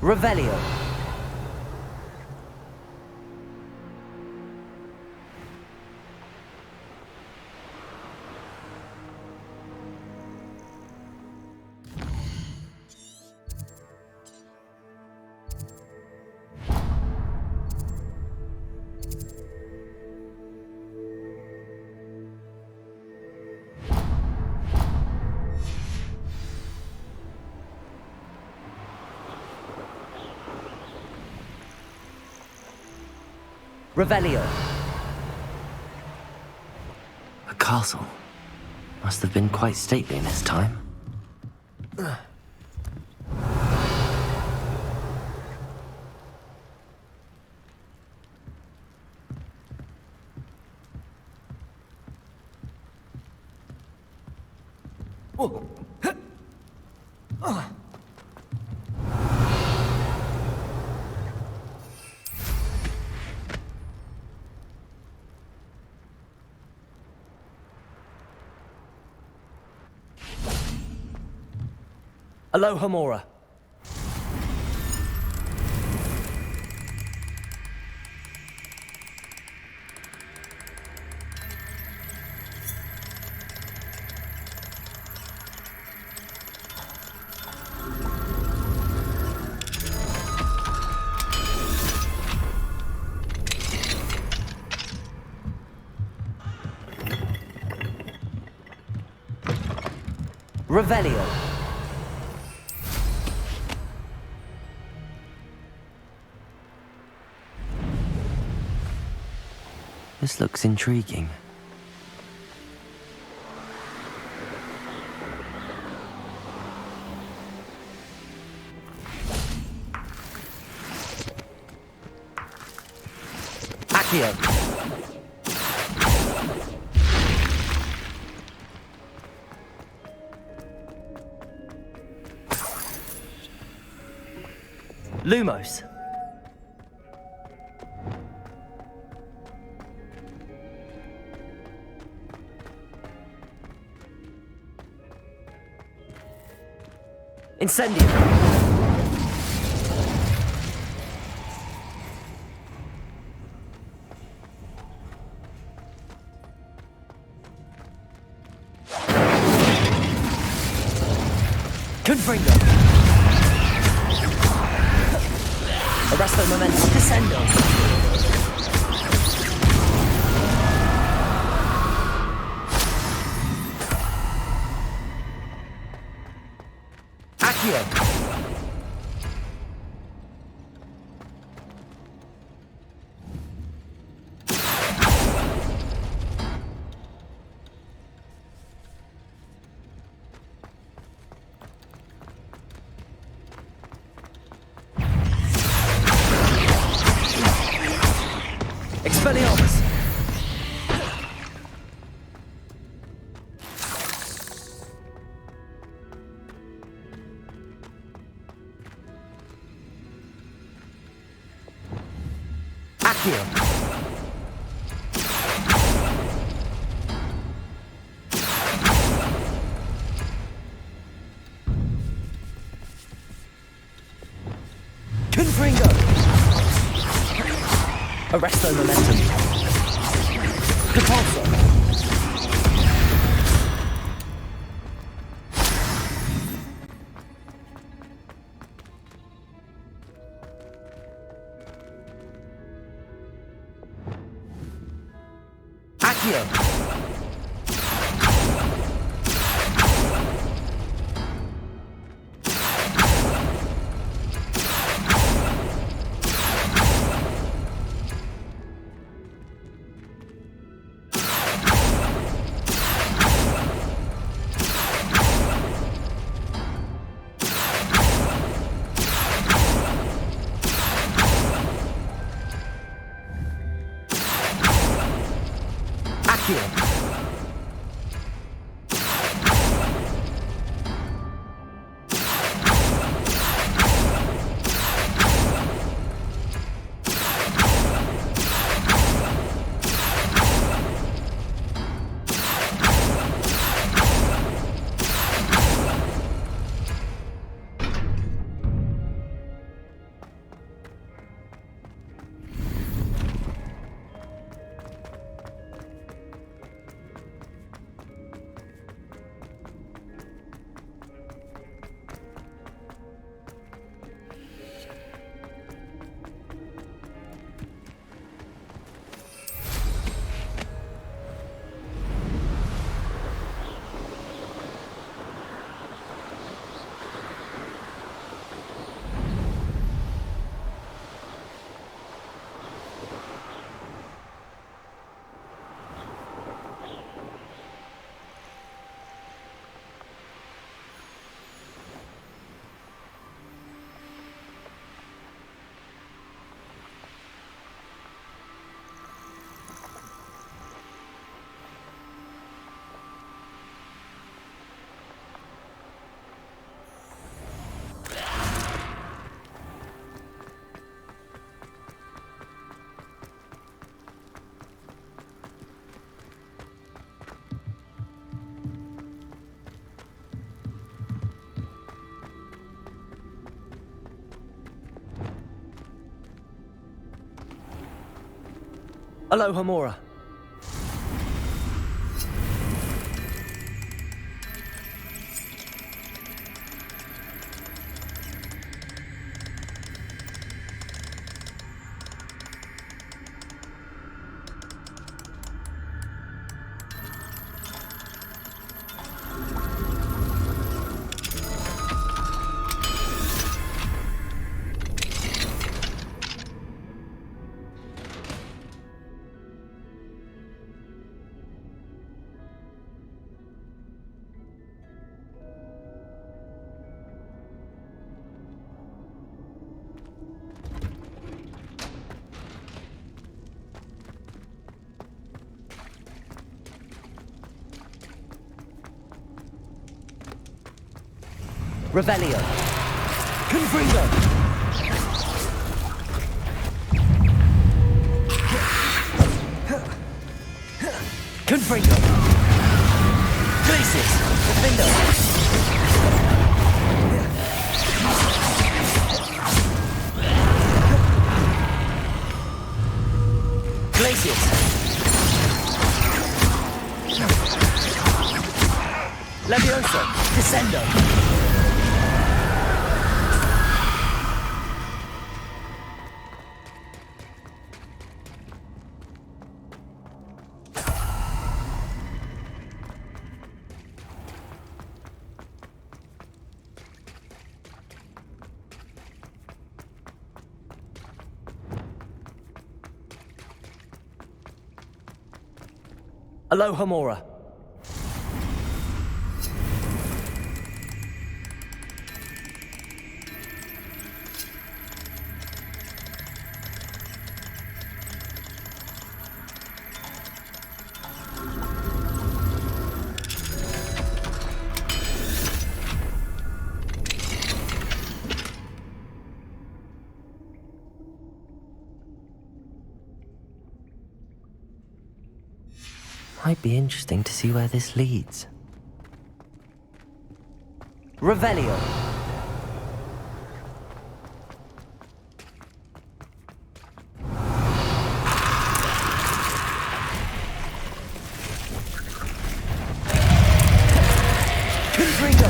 Revelio. Revelio. A castle. Must have been quite stately in its time. Aloha Mora. Revelio. This looks intriguing. Accio. Lumos. Incendio. Confringo. Arresto momentum. Descendo. Accio. Expelliarmus. Accio. Confringo. Arresto momentum. Repulsor. Accio. Accio. Alohomora. Revelio. Confringo. Confringo. Glacius. Defendo. Glacius. Levioso. Descendo. Alohomora. Might be interesting to see where this leads. Revelio. Confringo.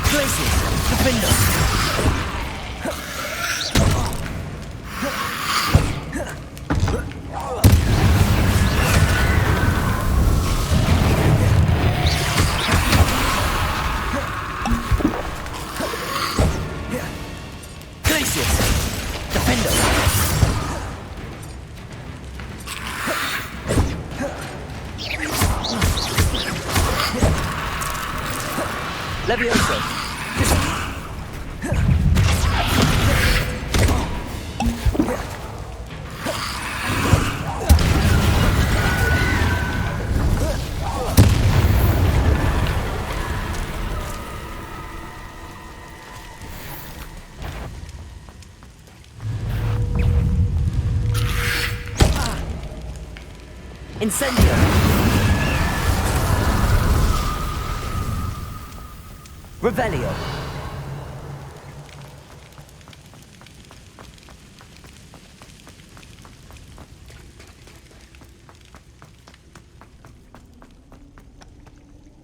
Glacius. Defendo. Levioso. Incendio. Revelio.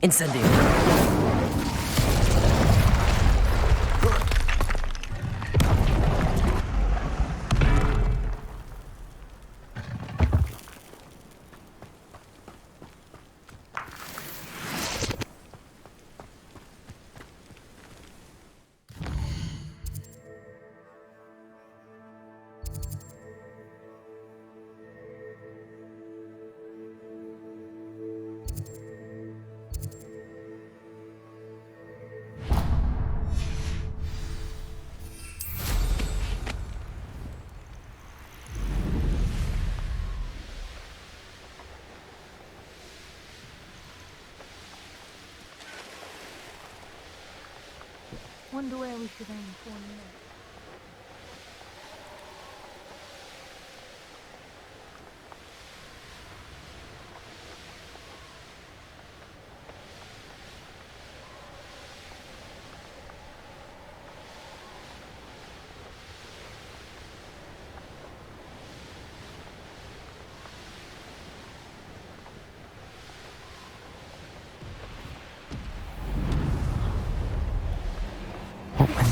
Incendio. Wonder where we should aim for next.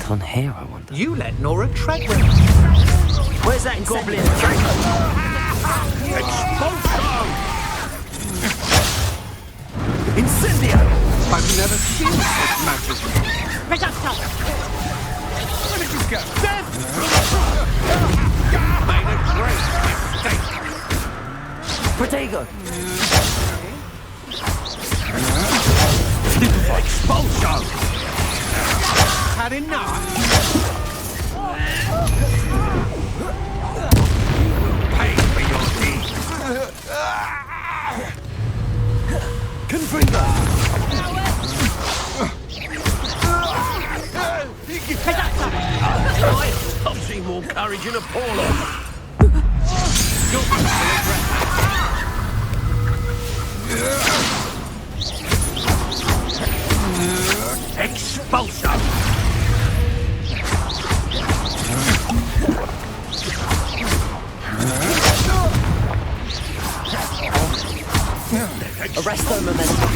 What's on here, I wonder? You let Nora Treadwell. Where's that goblin? Incendio! I've never seen such magic. Reducto! Where did you go? Death! Made a great mistake. Protego! Expulsion! Had enough? Pay for your deeds. Confringo! I've seen more courage in a Paulo. Expulsion! Arresto momentum.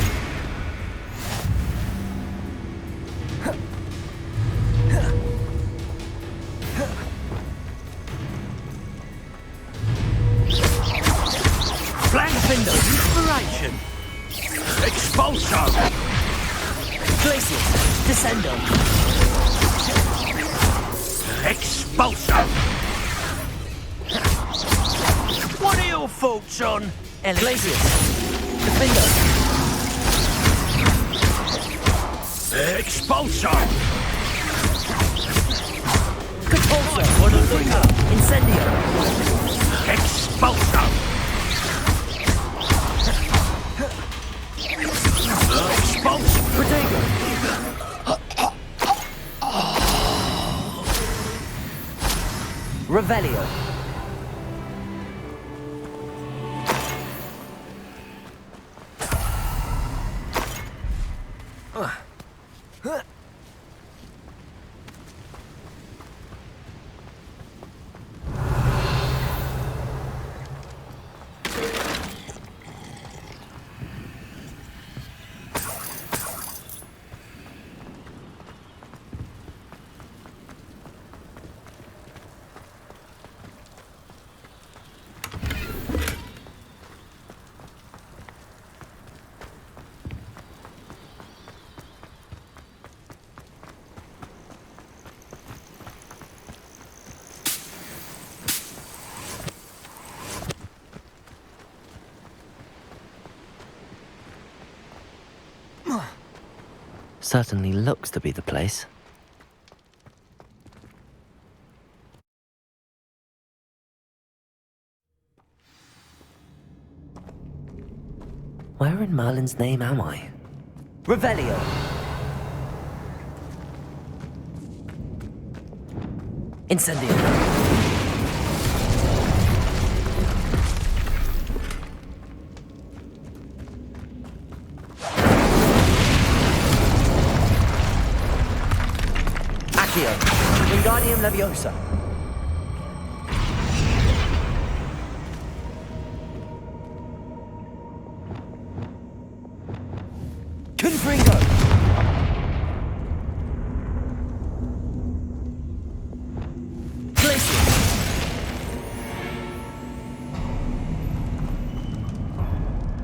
Blank window, inspiration! Expulsion! Glacius! Descendo! Expulsion! What are your thoughts on Glacius! Defendo! expulsion? Catulso! Confringo! Incendio! Expulsion! Expulsion! Protego! Revelio! Certainly looks to be the place. Where in Merlin's name am I? Revelio! Incendio! Accio! Wingardium Leviosa! Confringo! Glacius!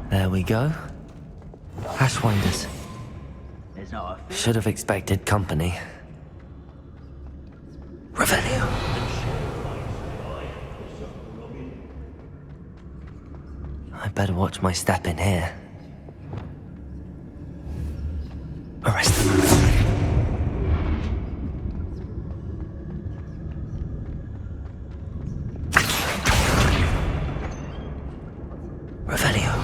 There we go. Ashwinders. Should have expected company. Revelio. I better watch my step in here. Arrest them. Revelio.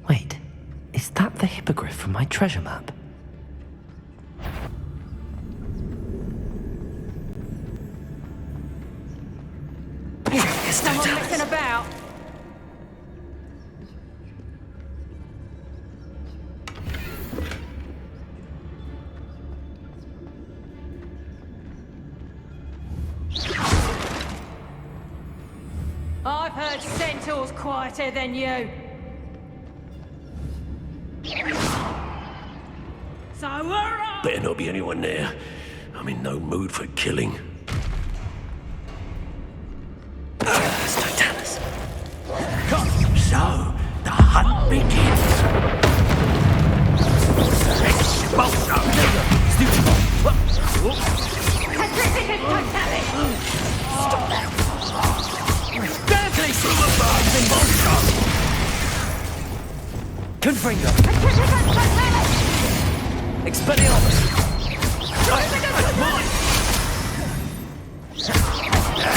Wait, is that the hippogriff from my treasure map? Someone messing about. I've heard centaurs quieter than you. So we're off! Better not be anyone there. I'm in no mood for killing. Titanus. So, the hunt begins. Expulso! Patrician totally! Stop that! Deadly from above! Expulso! Confringo. Patrician totally! Expelliarmus. That's mine!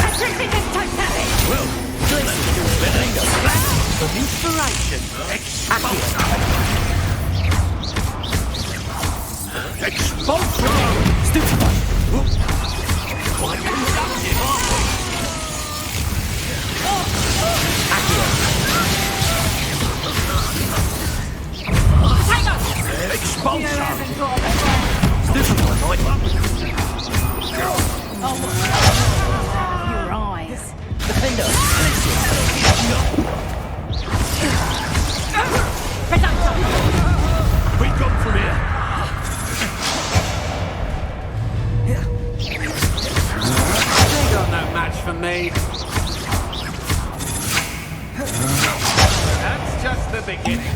Patrician totally! Well, let's do better. Flash of inspiration. Expulso! Expulso! Stupefy. Quite conductive, aren't we? Accio. Expulso! You haven't got the Stupefy, mate. your eyes. Defender. Reducto! We gone from here. They got no match for me. That's just the beginning.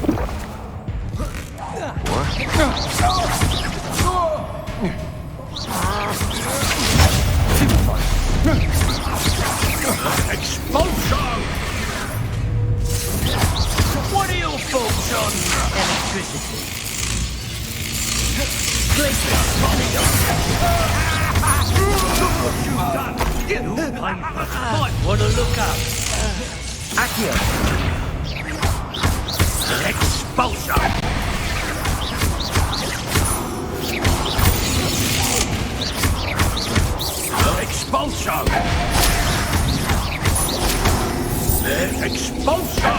Expulso! What are your thoughts on Electricity. what you've done? You might want to look up. Accio. Expulso! Expulso! Expulso!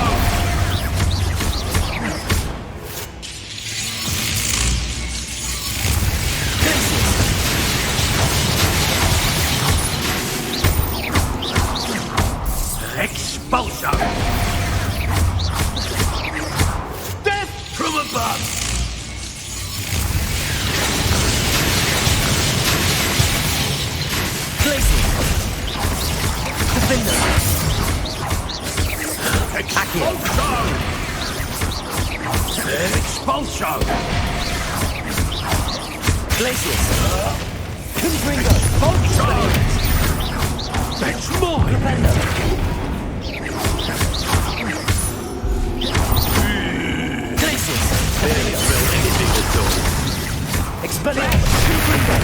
Expulso! Death from above! Defender. Expulso! Expulso! Glacius. Confringo. Expulso! That's mine! Defender. Glacius. Anything at all. Expelliarmus. Confringo.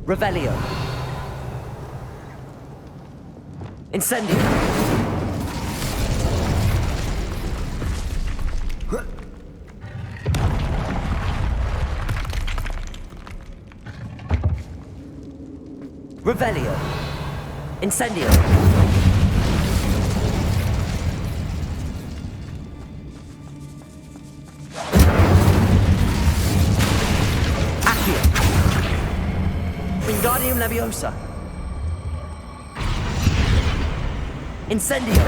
Revelio. Incendio. Revelio. Incendio. Accio. Wingardium Leviosa. Incendio.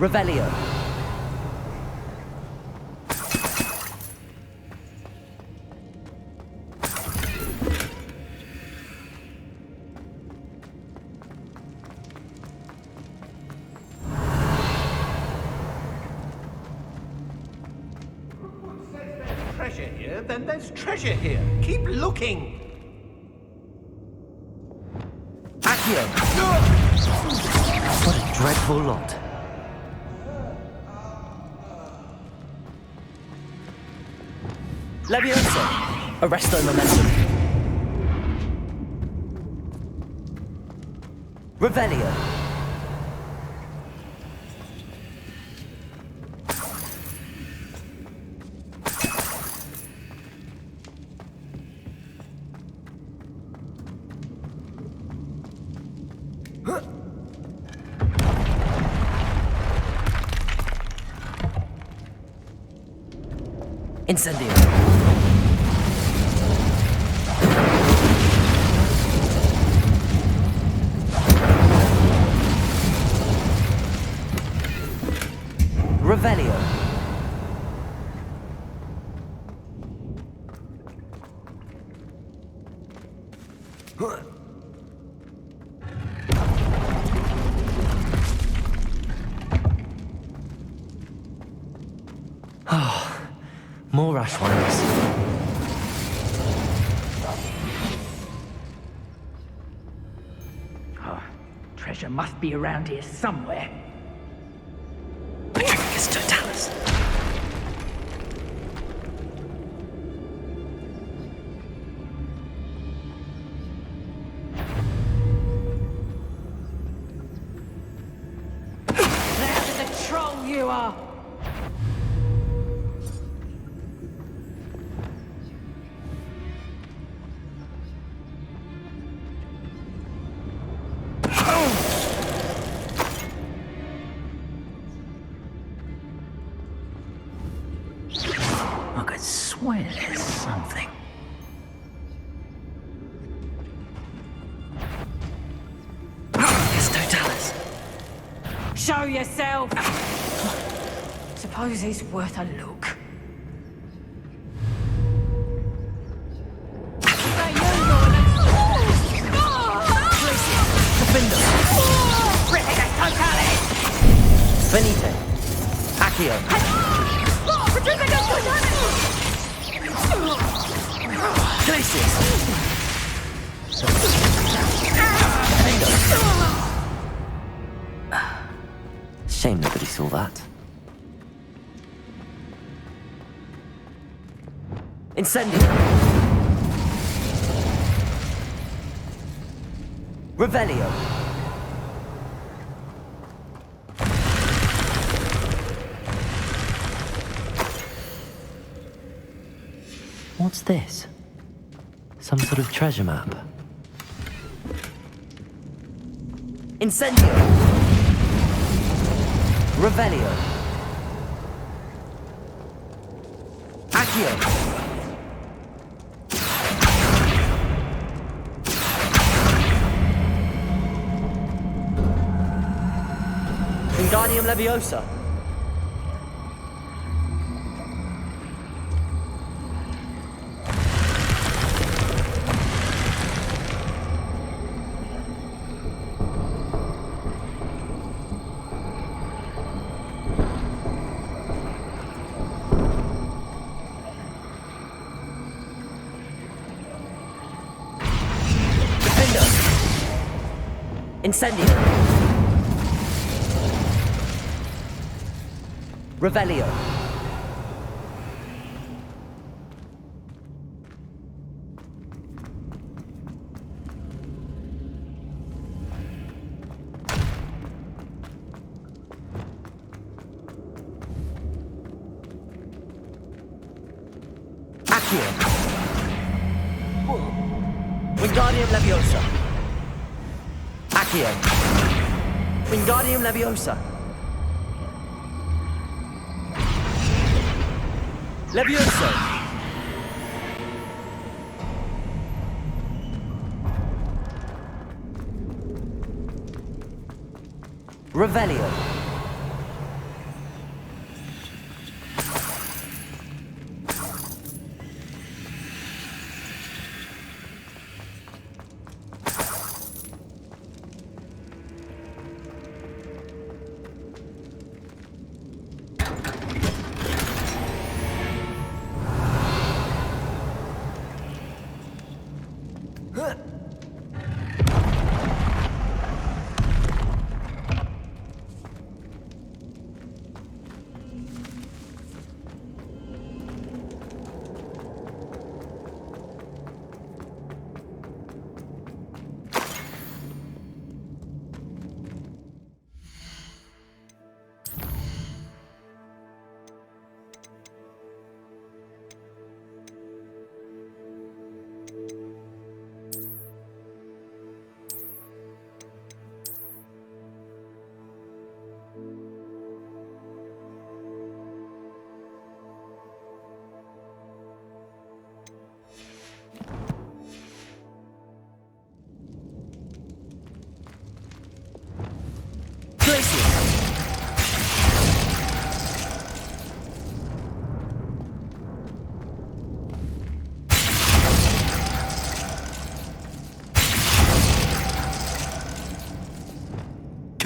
Revelio. Treasure here, then there's treasure here. Keep looking. Accio. What a dreadful lot. Leviosa. Arresto momentum. Revelio. Incendio. Revelio. More rush ones. Oh, treasure must be around here somewhere. Patricus Totalis. Loud as a troll you are! I could swear there's something. Patricus Totalis. Show yourself! Suppose he's worth a look. Venite. Accio. Glacius. Shame nobody saw that. Incendio. Revelio. What's this? Some sort of treasure map. Incendio. Revelio. Accio. Wingardium Leviosa. Incendio. Revelio. Accio. Wingardium Leviosa. Accio. Wingardium Leviosa. Levioso. Revelio.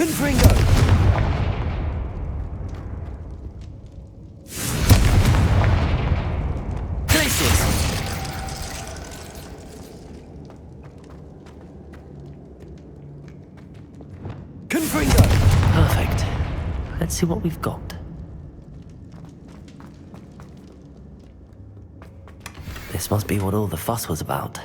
Confringo! Glacius! Confringo! Perfect. Let's see what we've got. This must be what all the fuss was about.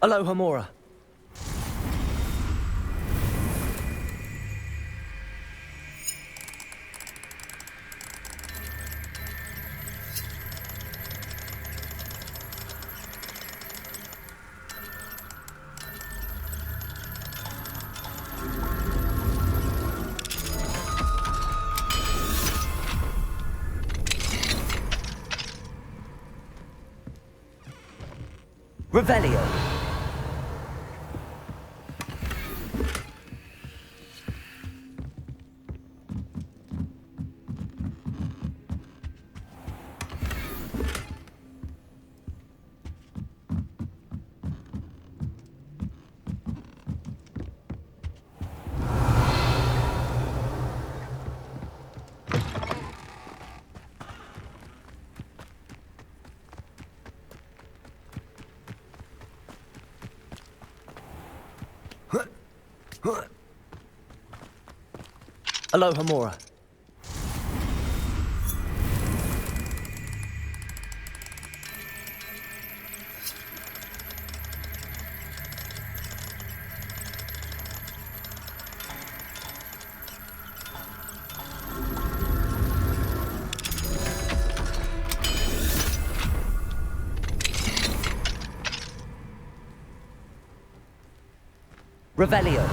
Aloha Mora. Revelio. Aloha Mora. Revelio.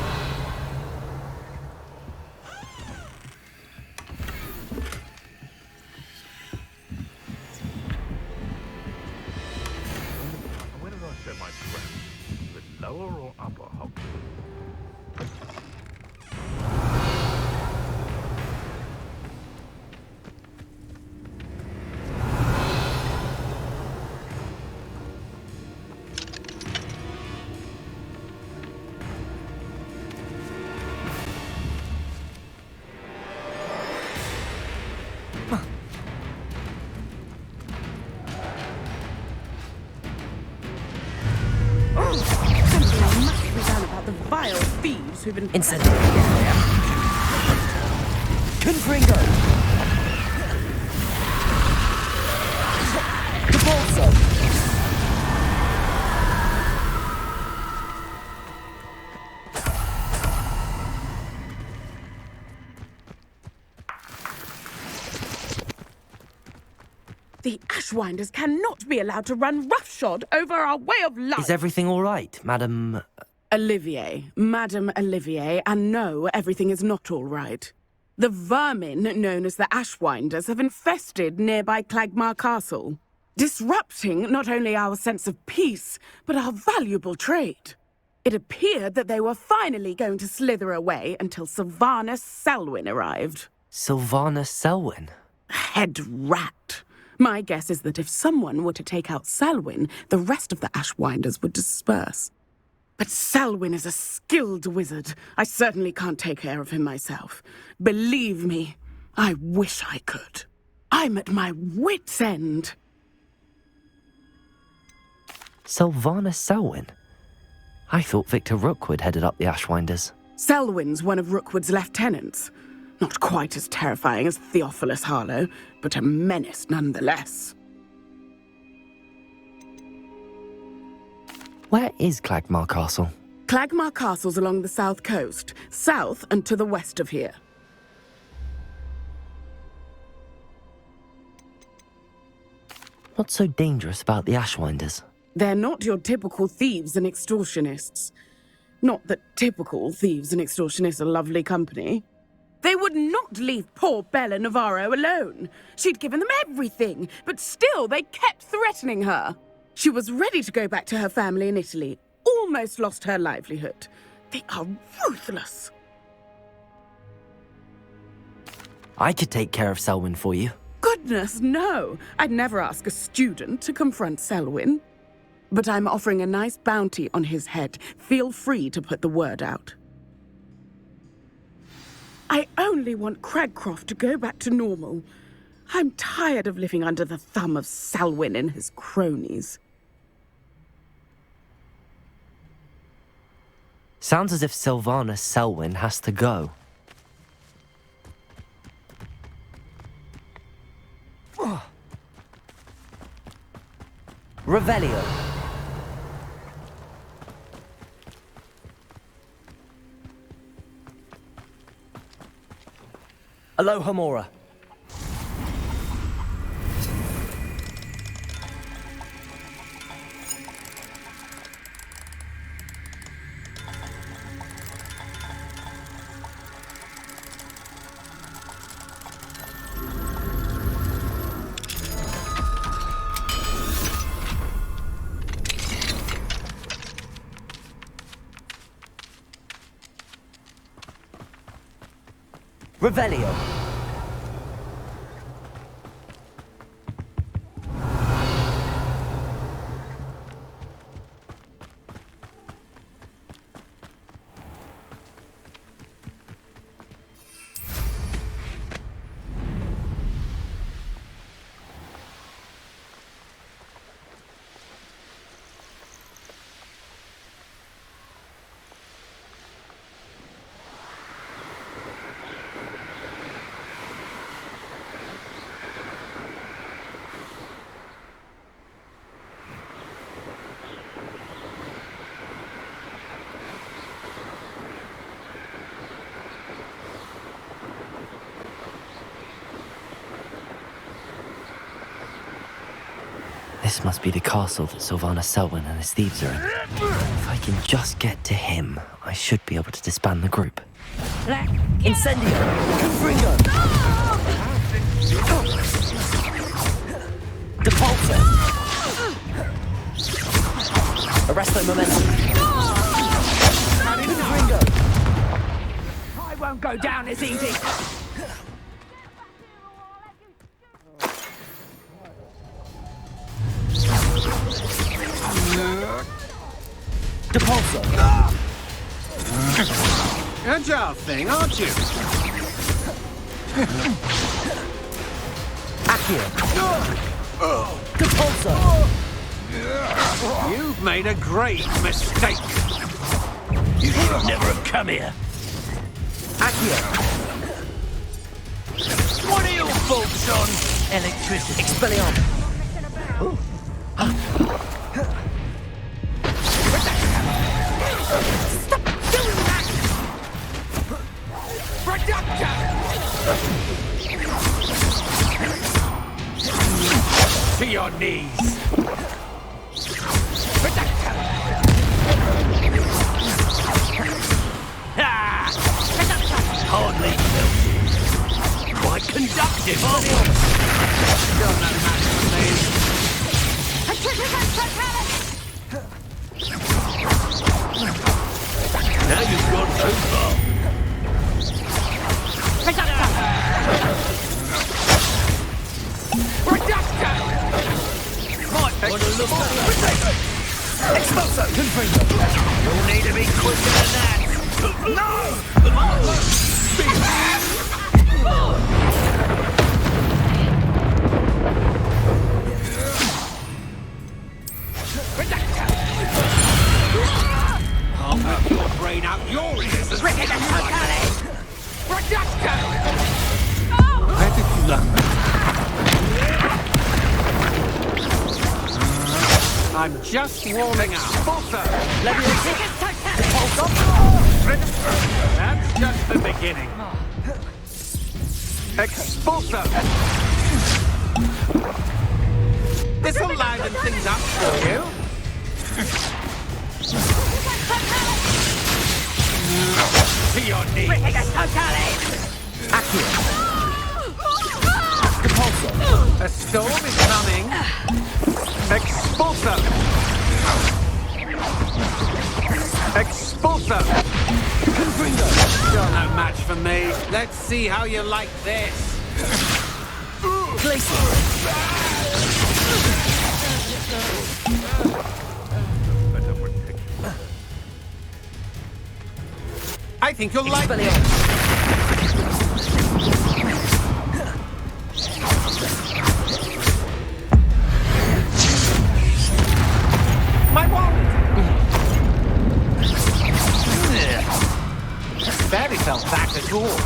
Where did I set my trap? The lower or upper Hogwarts? Something must be done about the vile thieves who've been... Incendio. Confringo. Cabalso. The Ashwinders cannot be allowed to run roughshod over our way of life. Is everything all right, Madam? Olivier, Madame Olivier, and no, everything is not all right. The vermin known as the Ashwinders have infested nearby Clagmar Castle, disrupting not only our sense of peace, but our valuable trade. It appeared that they were finally going to slither away until Sylvanus Selwyn arrived. Sylvanus Selwyn? Head rat. My guess is that if someone were to take out Selwyn, the rest of the Ashwinders would disperse. But Selwyn is a skilled wizard. I certainly can't take care of him myself. Believe me, I wish I could. I'm at my wit's end. Sylvanus Selwyn? I thought Victor Rookwood headed up the Ashwinders. Selwyn's one of Rookwood's lieutenants. Not quite as terrifying as Theophilus Harlow, but a menace nonetheless. Where is Clagmar Castle? Clagmar Castle's along the south coast, south and to the west of here. What's so dangerous about the Ashwinders? They're not your typical thieves and extortionists. Not that typical thieves and extortionists are lovely company. They would not leave poor Bella Navarro alone. She'd given them everything, but still they kept threatening her. She was ready to go back to her family in Italy, almost lost her livelihood. They are ruthless. I could take care of Selwyn for you. Goodness, no. I'd never ask a student to confront Selwyn. But I'm offering a nice bounty on his head. Feel free to put the word out. I only want Cragcroft to go back to normal. I'm tired of living under the thumb of Selwyn and his cronies. Sounds as if Sylvanus Selwyn has to go. Revelio. Alohomora. Revelio. This must be the castle that Sylvanus Selwyn and his thieves are in. If I can just get to him, I should be able to disband the group. Incendio! Confringo! Depulso! Arresto Momentum! Confringo! I won't go down as easy. Depulso! Agile thing, aren't you? Accio! Depulso! You've made a great mistake. You should never have come here. Accio! What are your thoughts on electricity? Expelliarmus! Stop doing that! To your knees. Hardly melted. Quite conductive, aren't you? Don't know how to play. Attrition Now you've gone too far. Might want to look at Expulso! Confringo! You'll need to be quicker than that. I'll have your brain out your ears. Where did you learn that? I'm just warming up. That's just the beginning. Expulso! This'll liven things up for you. To your knees. A storm is coming. Expulso! Expulso! You're no match for me. Let's see how you like this. I think you'll like this. My wallet! Barely felt that at all.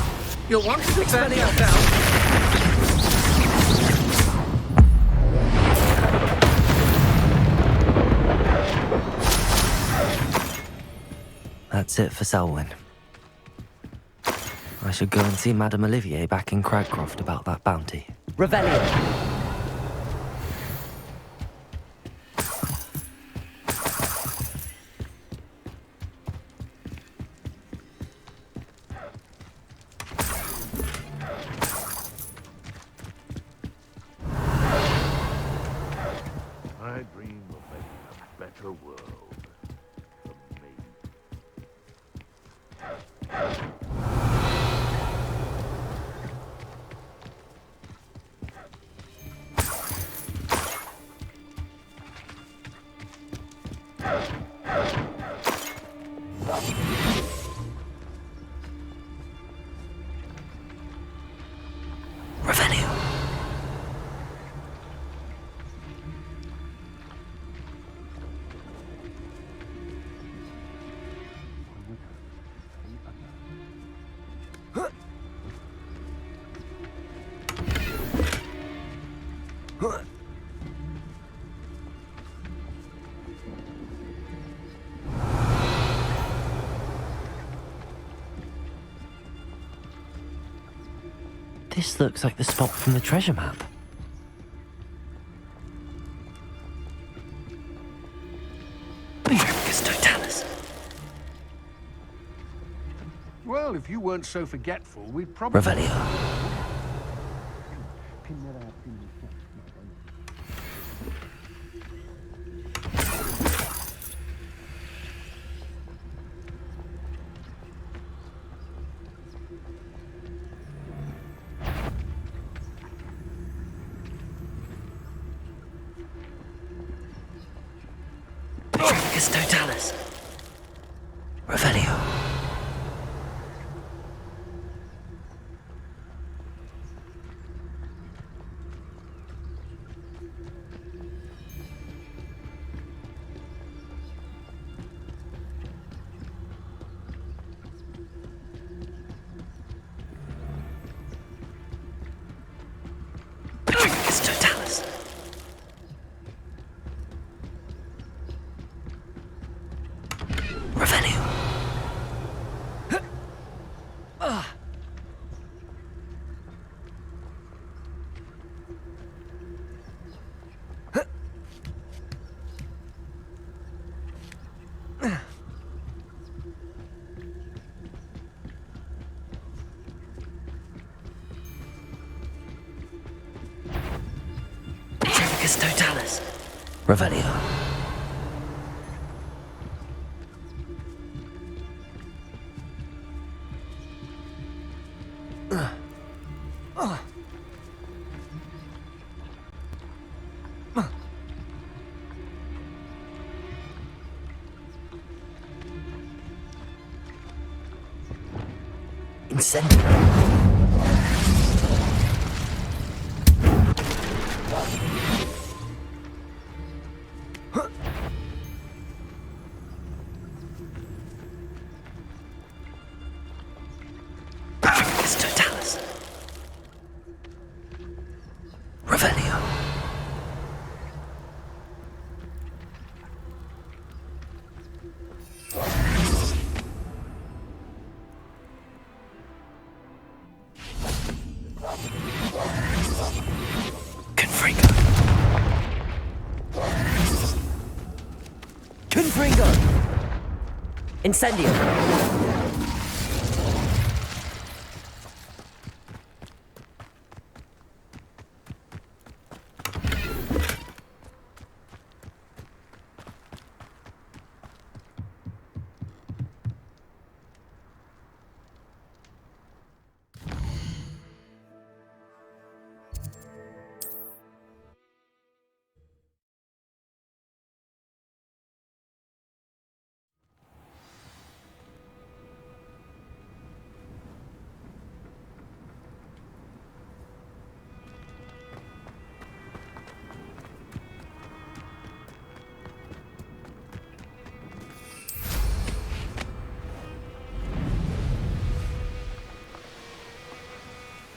You'll want to defend yourself. That's it for Selwyn. I should go and see Madame Olivier back in Cragcroft about that bounty. Revelio. I dream of making a better world for me. Revelio. This looks like the spot from the treasure map. Totalis. Well, if you weren't so forgetful, we'd probably... Revelio. Totalis. Revelio. Totalis. Revelio. Totalis. Revelio. Incendio. Perfectus totalis. Revelio. Confringo. Confringo. Incendio.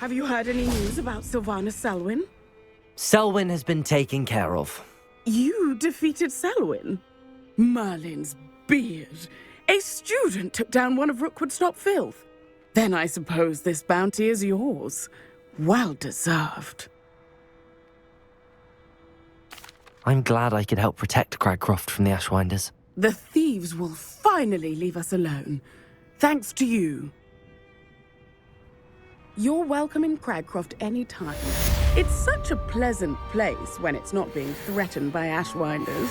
Have you heard any news about Sylvana Selwyn? Selwyn has been taken care of. You defeated Selwyn? Merlin's beard. A student took down one of Rookwood's top filth. Then I suppose this bounty is yours. Well deserved. I'm glad I could help protect Cragcroft from the Ashwinders. The thieves will finally leave us alone. Thanks to you. You're welcome in Cragcroft any time. It's such a pleasant place when it's not being threatened by Ashwinders.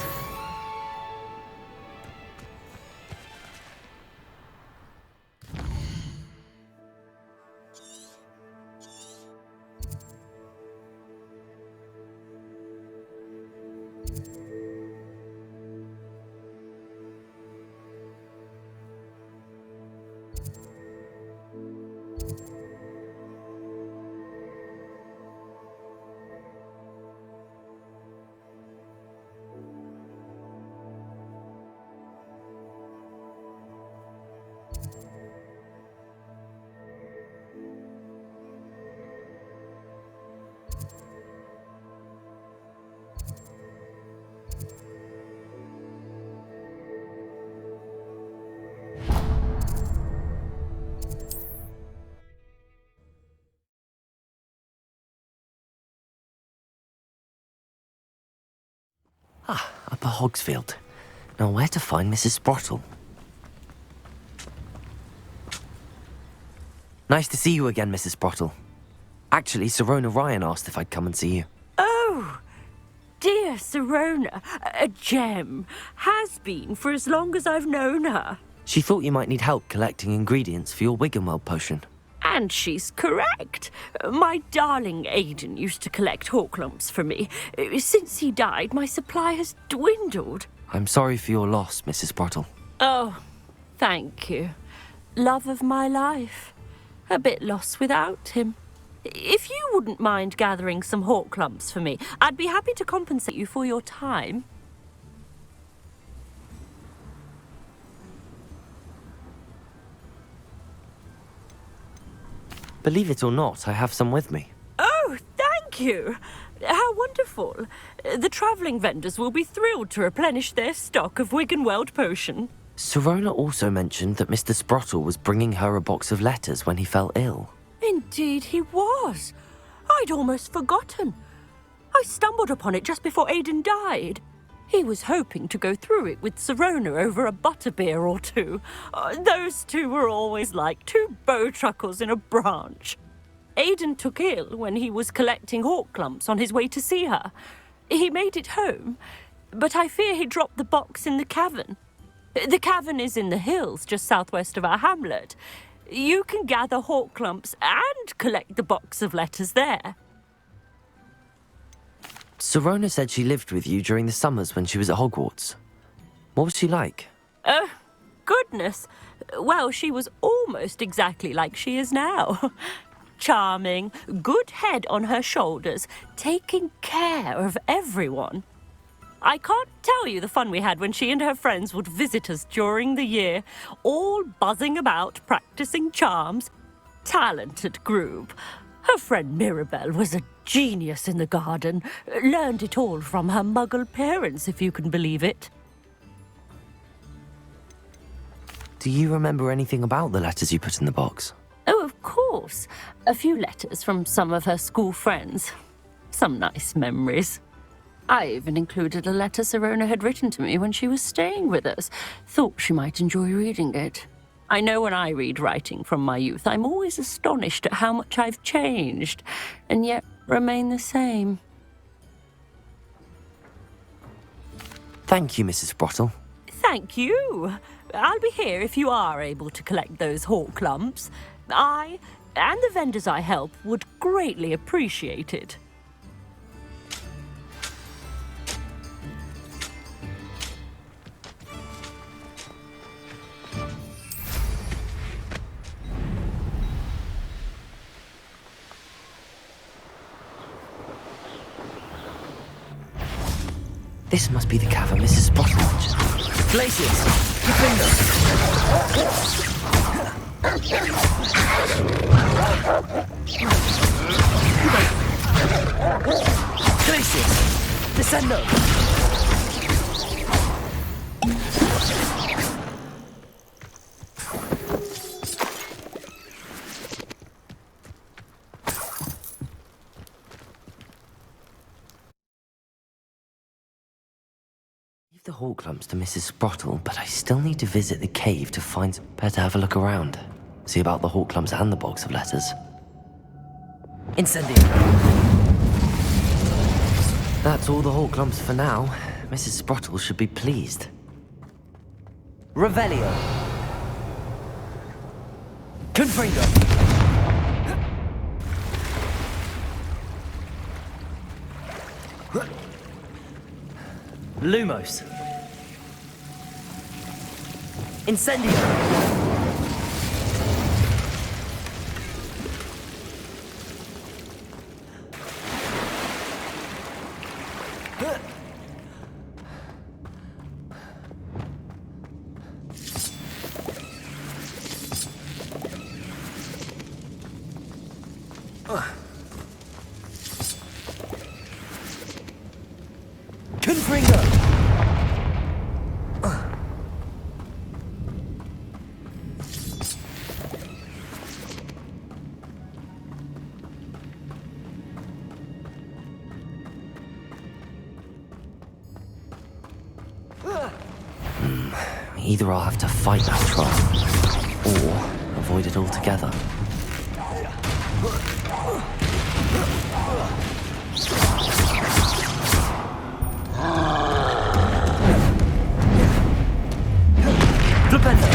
Upper Hogsfield. Now where to find Mrs. Sprottle? Nice to see you again, Mrs. Sprottle. Actually, Sirona Ryan asked if I'd come and see you. Oh, dear Sirona, a gem. Has been for as long as I've known her. She thought you might need help collecting ingredients for your Wiggenweld potion. And she's correct. My darling Aidan used to collect hawk lumps for me. Since he died, my supply has dwindled. I'm sorry for your loss, Mrs. Sprottle. Oh, thank you. Love of my life. A bit lost without him. If you wouldn't mind gathering some hawk lumps for me, I'd be happy to compensate you for your time. Believe it or not, I have some with me. Oh, thank you. How wonderful. The travelling vendors will be thrilled to replenish their stock of Wiggenweld potion. Sirona also mentioned that Mr. Sprottle was bringing her a box of letters when he fell ill. Indeed he was. I'd almost forgotten. I stumbled upon it just before Aidan died. He was hoping to go through it with Sirona over a butterbeer or two. Those two were always like two bowtruckles in a branch. Aidan took ill when he was collecting hawk lumps on his way to see her. He made it home, but I fear he dropped the box in the cavern. The cavern is in the hills just southwest of our hamlet. You can gather hawk clumps and collect the box of letters there. Sirona said she lived with you during the summers when she was at Hogwarts. What was she like? Goodness. Well, she was almost exactly like she is now. Charming, good head on her shoulders, taking care of everyone. I can't tell you the fun we had when she and her friends would visit us during the year, all buzzing about, practicing charms. Talented group. Her friend Mirabelle was a genius in the garden. Learned it all from her muggle parents, if you can believe it. Do you remember anything about the letters you put in the box? Oh, of course. A few letters from some of her school friends. Some nice memories. I even included a letter Sirona had written to me when she was staying with us. Thought she might enjoy reading it. I know when I read writing from my youth, I'm always astonished at how much I've changed, and yet remain the same. Thank you, Mrs. Sprottle. Thank you. I'll be here if you are able to collect those hawk clumps. I, and the vendors I help, would greatly appreciate it. This must be the cavern Mrs. Sprottle mentioned. Glaciers! Defender! Glaciers! Descendo! The hawk clumps to Mrs. Sprottle, but I still need to visit the cave to find... Better have a look around. See about the hawk clumps and the box of letters. Incendio! That's all the hawk clumps for now. Mrs. Sprottle should be pleased. Revelio! Confringo! Lumos. Incendio. Confringo. Either I'll have to fight that troll, or avoid it altogether. Flipendo!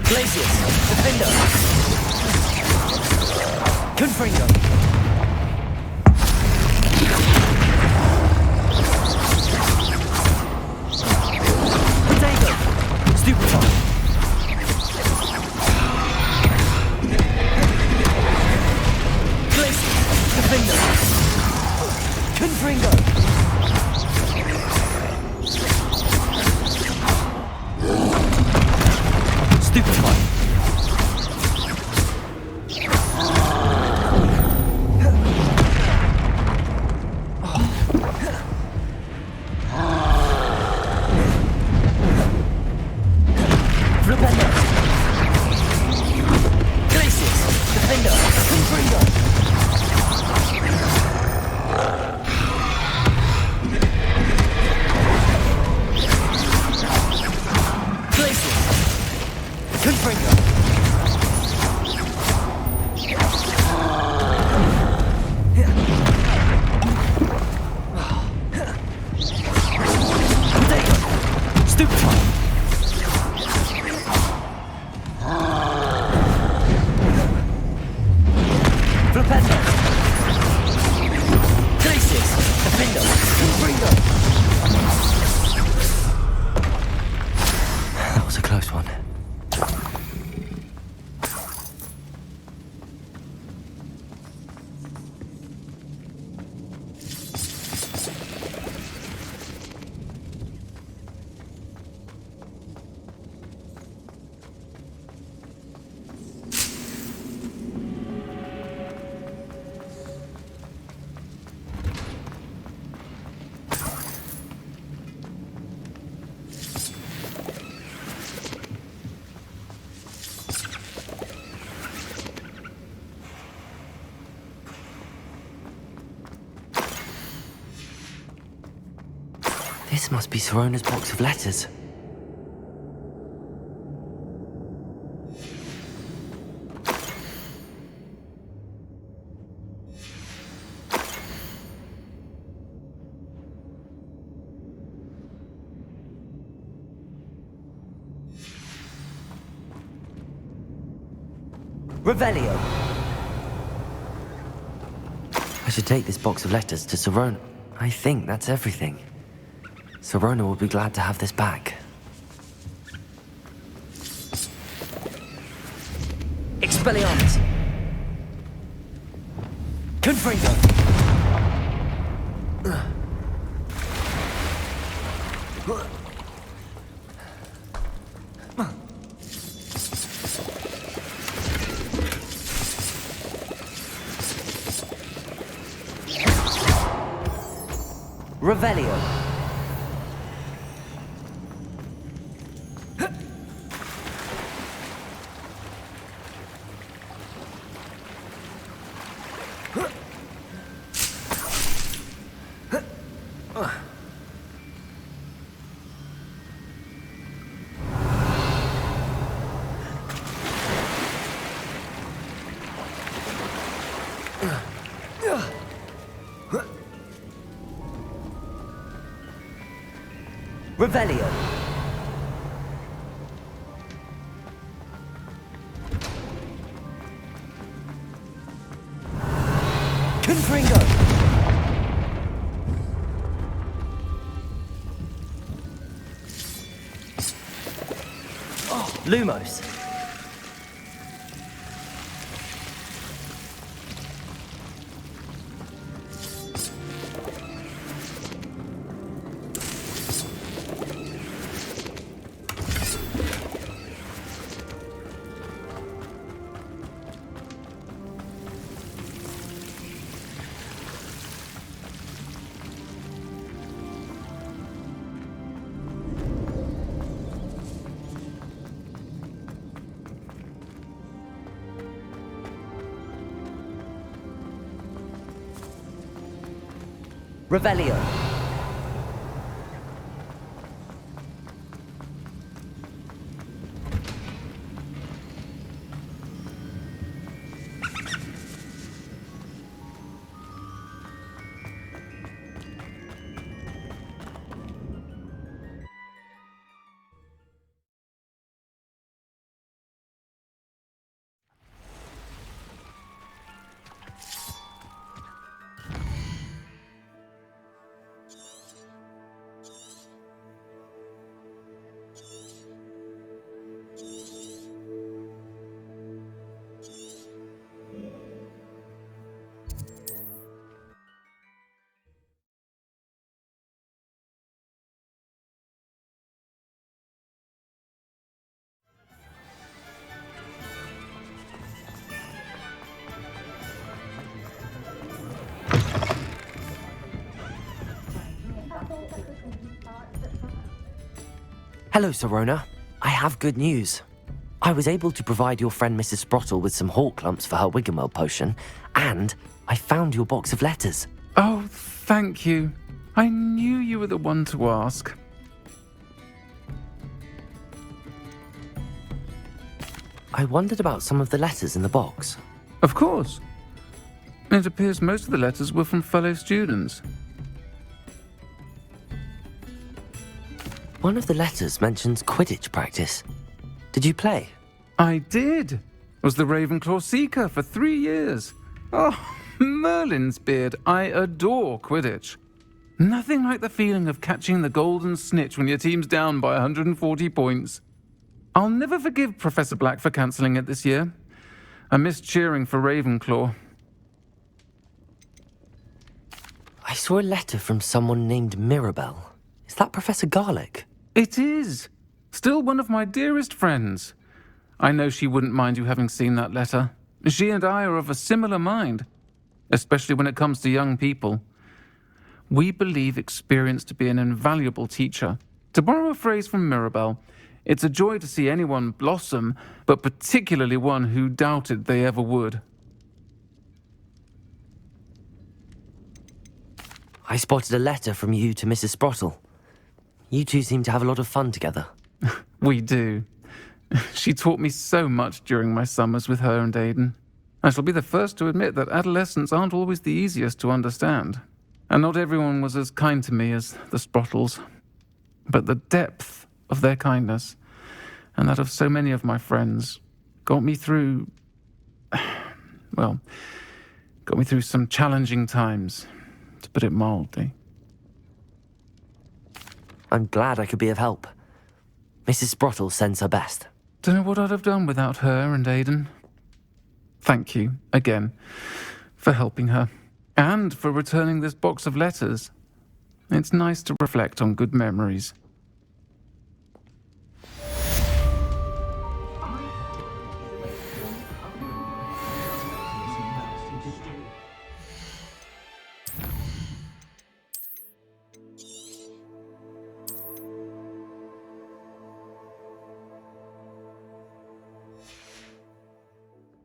Glaciers! Defender! Confringo! Potato! Stupefy! Glaciers! Defender! Confringo! Stupefy! This must be Sorona's box of letters. Revelio. I should take this box of letters to Sirona. I think that's everything. Sirona will be glad to have this back. Expelliarmus! Confringo! Revelio. Revelio. Confringo. Oh, Lumos. Revelio. Hello, Sirona. I have good news. I was able to provide your friend Mrs. Sprottle with some hawk lumps for her Wiggenweld potion, and I found your box of letters. Oh, thank you. I knew you were the one to ask. I wondered about some of the letters in the box. Of course. It appears most of the letters were from fellow students. One of the letters mentions Quidditch practice. Did you play? I did. Was the Ravenclaw Seeker for 3 years. Oh, Merlin's beard. I adore Quidditch. Nothing like the feeling of catching the golden snitch when your team's down by 140 points. I'll never forgive Professor Black for cancelling it this year. I missed cheering for Ravenclaw. I saw a letter from someone named Mirabelle. Is that Professor Garlick? It is. Still one of my dearest friends. I know she wouldn't mind you having seen that letter. She and I are of a similar mind, especially when it comes to young people. We believe experience to be an invaluable teacher. To borrow a phrase from Mirabelle, it's a joy to see anyone blossom, but particularly one who doubted they ever would. I spotted a letter from you to Mrs. Sprottle. You two seem to have a lot of fun together. We do. She taught me so much during my summers with her and Aidan. I shall be the first to admit that adolescents aren't always the easiest to understand. And not everyone was as kind to me as the Sprottles. But the depth of their kindness, and that of so many of my friends, got me through... well, got me through some challenging times, to put it mildly. I'm glad I could be of help. Mrs. Sprottle sends her best. Don't know what I'd have done without her and Aidan. Thank you, again, for helping her, and for returning this box of letters. It's nice to reflect on good memories.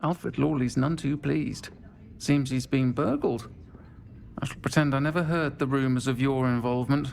Alfred Lawley's none too pleased. Seems he's been burgled. I shall pretend I never heard the rumours of your involvement.